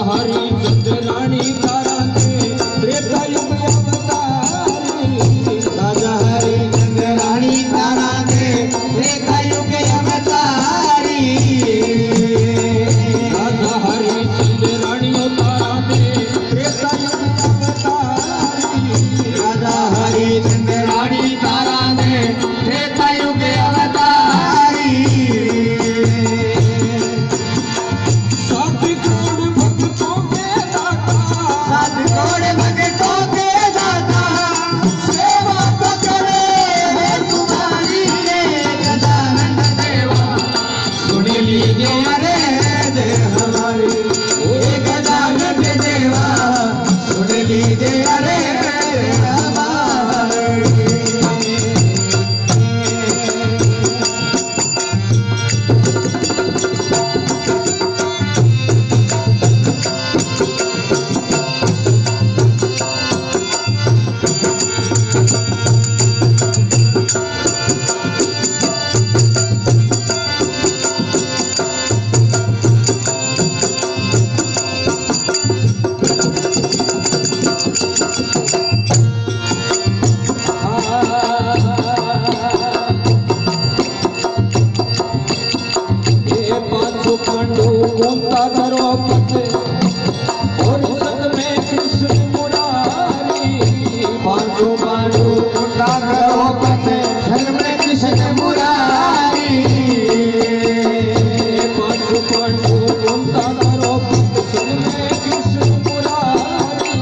हरिचंद्र रानी तारा के त्रेता युग अवतारी राजा हरिचंद्र रानी तारा के त्रेता युग अवतारी राजा हरिचंद्र रानी तारा के त्रेता युग अवतारी राजा हरिचंद्र रानी तारा ने त्रेता युग अवतारी सात करोड़ भक्तों के दाता सात करोड़ भक्तों के दाता सेवा तो करे है तुम्हारी रे गजानन देवा सुन लीजिए अरे जय हमारी हे गजानन देवा सुन लीजिए अरे जय हमारी पांडु घूमता करो पते और संग में कृष्ण मुरारी पांचों पांडु घूमता करो पते संग में कृष्ण मुरारी पांचों पांडु घूमता करो पते संग में कृष्ण मुरारी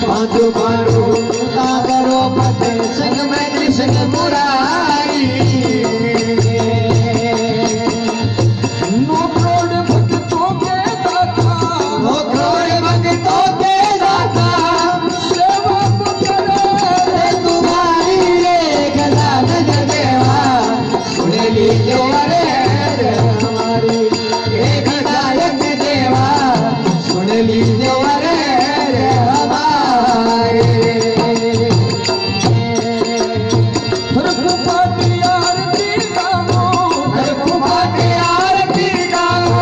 पांचों पांडु घूमता करो पते संग में कृष्ण मुरारी नौ करोड़ भक्तों के दाता वो करोड़ भक्तों के दाता सेवा तो करे रे तुम्हारी रे गजानन देवा सुन लीजिए अरे जय हमारी हे गजानन देवा सुन लीजिए अरे जय हमारी हर कुपाटी आरती गावो हर कुपाटे आरती गाओ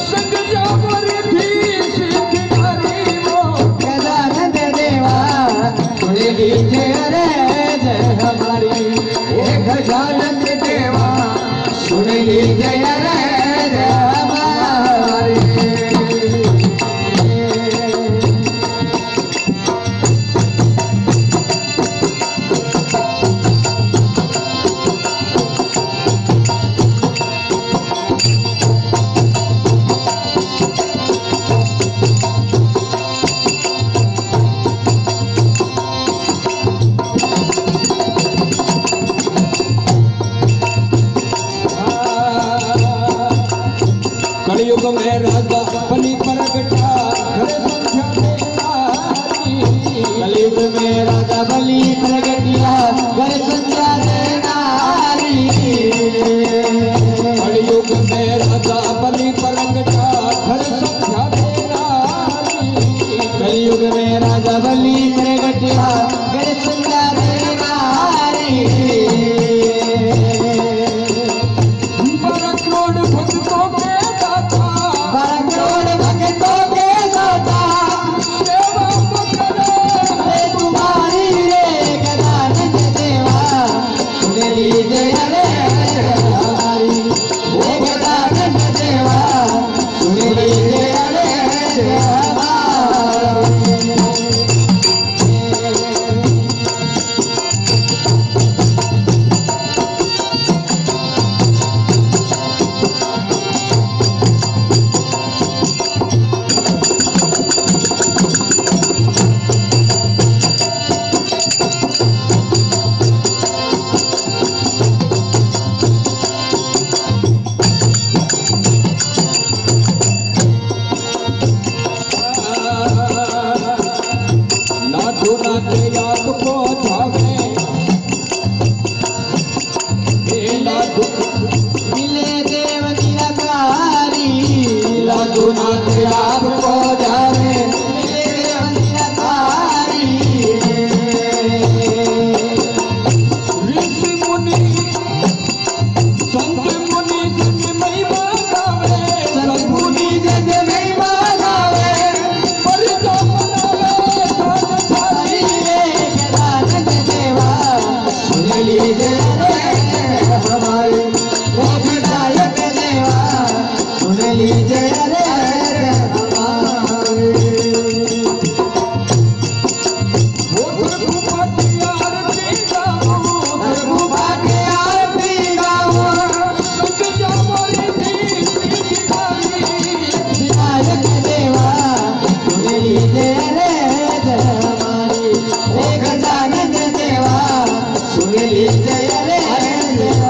संग जावर थी सिख नारी वो गजानन देवा सुन लीजिए अरे जय हमारी हे गजानन देवा सुन लीजिए अरे जय हमारी कलयुग में राजा बलि प्रगटा घर संध्या देनारी कलयुग में राजा बलि प्रगटिया घर संध्या देनारी कलयुग में राजा बलि प्रगटा घर संध्या देनारी कलयुग में राजा बलि प्रगटिया घर संध्या देनारी 12 करोड़ भक्तों के दाता 12 करोड़ भक्तों के दाता सेवा तो करे रे तुम्हारी रे गजानन देवा सुन लीजिए अरे हमारी हे गजानन देवा सुन लीजिए अरे नाथो नाथे याद को जावे नाथो मिले देव निराकारी लादो नाथ आपको जावे मिले देव निराकारी ऋषि मुनि संत मुनि जग महिमा गावे संत मुनि जग महिमा गावे जय रे